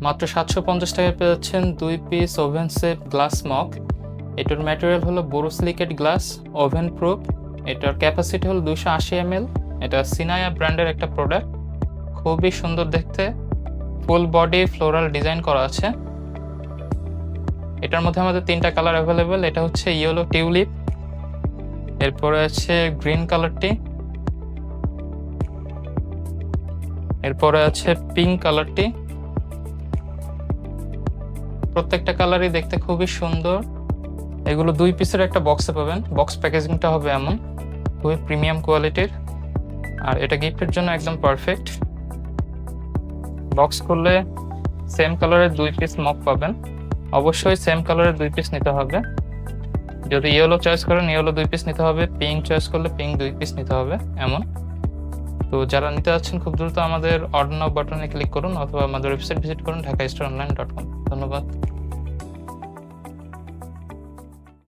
মাত্র 750 টাকায় পেয়ে যাচ্ছেন 2 piece oven safe glass mug. এটার ম্যাটেরিয়াল হলো বোরোসিলিকেট গ্লাস, ওভেন প্রুফ। এটার ক্যাপাসিটি হলো 280 ml। এটা সিনায়া ব্র্যান্ডের একটা প্রোডাক্ট, খুবই সুন্দর দেখতে, ফুল বডি ফ্লোরাল ডিজাইন করা আছে। এটার মধ্যে আমাদের 3টা কালার অ্যাভেলেবেল। এটা হচ্ছে ইয়েলো টিউলিপ, এরপরে আছে গ্রিন কালারটি, এরপরে আছে পিঙ্ক কালারটি। প্রত্যেকটা কালারই দেখতে খুবই সুন্দর। এগুলো 2 পিসের একটা বক্সে পাবেন। বক্স প্যাকেজিংটা হবে এমন, খুবই প্রিমিয়াম কোয়ালিটির, আর এটা গিফটের জন্য একদম পারফেক্ট। বক্স খুললে সেম কালারের 2 পিস মগ পাবেন। অবশ্যই সেম কালারের 2 পিস নিতে হবে। যদি ইয়েলো চয়েস করেন ইয়েলো 2 পিস নিতে হবে, পিঙ্ক চয়েস করলে পিঙ্ক 2 পিস নিতে হবে এমন। তো যারা নিতে যাচ্ছেন খুব দ্রুত আমাদের অর্ডার নাও বাটনে ক্লিক করুন অথবা আমাদের ওয়েবসাইট ভিজিট করুন ঢাকাস্টোরঅনলাইন.com। ধন্যবাদ।